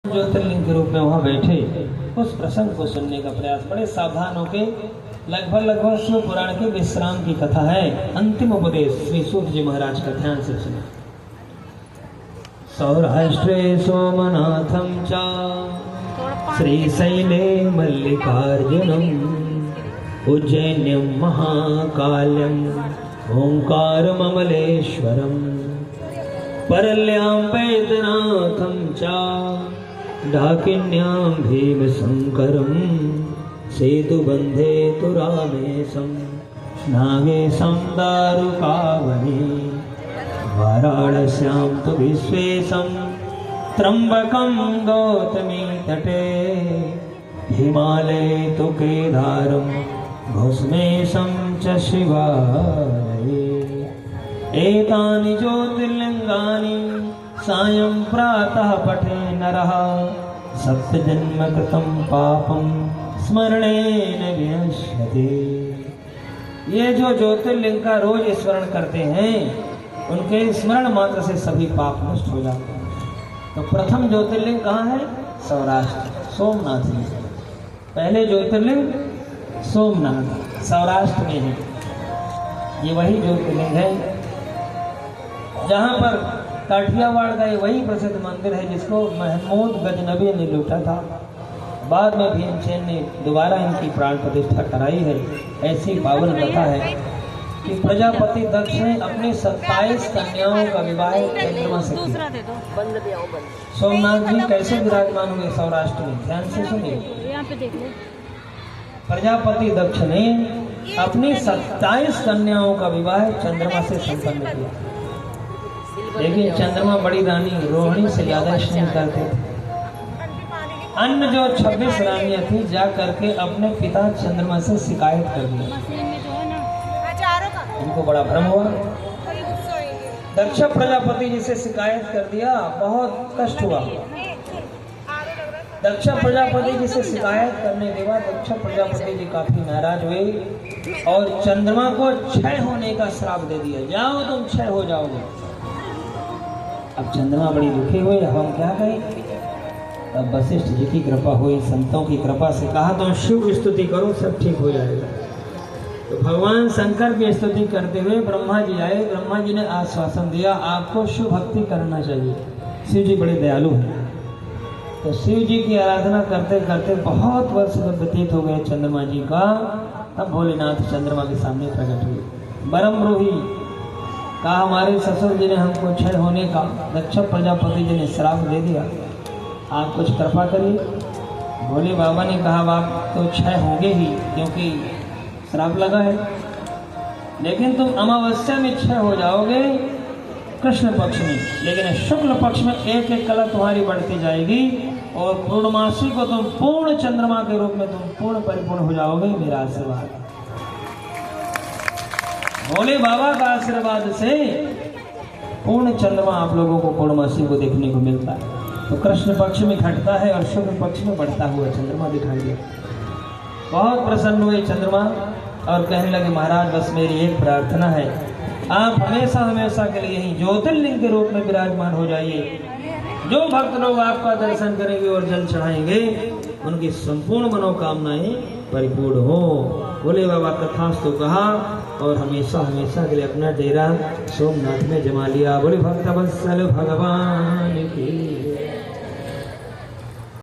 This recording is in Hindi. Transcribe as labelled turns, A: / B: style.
A: ज्योतिर्लिंग के रूप में वहां बैठे उस प्रसंग को सुनने का प्रयास, बड़े सावधान होके लगभग शिव पुराण के विश्राम की कथा है, अंतिम उपदेश श्री सूत जी महाराज का ध्यान से सुने। सौराष्ट्रे सोमनाथम च श्रीशैले मल्लिकार्जुनम उज्जैन्यम महाकाल्यम ओंकारममलेश्वरम परल्यां वैद्यनाथं च डाकिन्यां भीमशंकरं सेतुबन्धे तु रामेशं नागेशं दारुकावने वाराणस्यां तु विश्वेशं त्र्यम्बकं गौतमी तटे हिमालये तु केदारं भस्मेशं च शिवालये एतानि ज्योतिर्लिंगानि सायं प्रातः पठे नरः सप्तजन्म कृतं पापं स्मरणेन विनश्यते। ये जो ज्योतिर्लिंग का रोज स्मरण करते हैं उनके स्मरण मात्र से सभी पाप नष्ट हो जाते हैं। तो प्रथम ज्योतिर्लिंग कहाँ है? सौराष्ट्र, सोमनाथ जी। पहले ज्योतिर्लिंग सोमनाथ सौराष्ट्र में है। ये वही ज्योतिर्लिंग है जहाँ पर काठियावाड़ का ये वही प्रसिद्ध मंदिर है जिसको महमूद गजनबी ने लूटा था। बाद में भीमसेन ने दोबारा इनकी प्राण प्रतिष्ठा कराई है। ऐसी पावन कथा है कि प्रजापति दक्ष ने अपनी 27 कन्याओं का विवाह चंद्रमा से किया। सोमनाथ जी कैसे विराजमान हुए सौराष्ट्र में, ध्यान से सुनिए। प्रजापति दक्ष ने अपनी 27 कन्याओं का विवाह चंद्रमा से संपन्न किया, लेकिन चंद्रमा बड़ी रानी रोहिणी से ज्यादा स्नेह करते थे। अन्य जो 26 रानियां थी जा करके अपने पिता चंद्रमा से शिकायत कर दी। इनको बड़ा भ्रम हुआ। दक्ष प्रजापति जी से शिकायत कर दिया, बहुत कष्ट हुआ। दक्ष प्रजापति जी से शिकायत करने के बाद दक्ष प्रजापति जी काफी नाराज हुए और चंद्रमा को क्षय होने का श्राप दे दिया, जाओ तुम क्षय हो जाओगे। अब चंद्रमा बड़ी दुखी हुई, अब हम क्या करें? तब वशिष्ठ जी की कृपा हुई, संतों की कृपा से कहा तुम शिव स्तुति करो, सब ठीक हो जाएगा। तो भगवान शंकर की स्तुति करते हुए ब्रह्मा जी आए। ब्रह्मा जी ने आश्वासन दिया आपको शिव भक्ति करना चाहिए। शिव जी बड़े दयालु हैं। तो शिव जी की आराधना करते करते बहुत वर्ष व्यतीत हो गए चंद्रमा जी का। तब भोलेनाथ चंद्रमा के सामने प्रकट हुए। बरमरोही कहा हमारे ससुर जी ने हमको क्षय होने का दक्ष प्रजापति जी ने श्राप दे दिया, आप कुछ कृपा करिए। भोले बाबा ने कहा आप तो क्षय होंगे ही क्योंकि श्राप लगा है, लेकिन तुम अमावस्या में क्षय हो जाओगे कृष्ण पक्ष में, लेकिन शुक्ल पक्ष में एक एक कला तुम्हारी बढ़ती जाएगी और पूर्णमासी को तुम पूर्ण चंद्रमा के रूप में तुम पूर्ण परिपूर्ण हो जाओगे। मेरा आशीर्वाद, भोले बाबा का आशीर्वाद से पूर्ण चंद्रमा आप लोगों को पूर्णमासी को देखने को मिलता है। तो कृष्ण पक्ष में घटता है और शुक्ल पक्ष में बढ़ता हुआ चंद्रमा दिखाई दिया। बहुत प्रसन्न हुए चंद्रमा और कहने लगे महाराज बस मेरी एक प्रार्थना है, आप हमेशा हमेशा के लिए यही ज्योतिर्लिंग के रूप में विराजमान हो जाइए। जो भक्त लोग आपका दर्शन करेंगे और जल चढ़ाएंगे उनकी संपूर्ण मनोकामनाएं परिपूर्ण हो। बोले बाबा तथास्तु कहा और हमेशा हमेशा के लिए अपना डेरा सोमनाथ में जमा लिया। बोले भक्त वत्सल भगवान की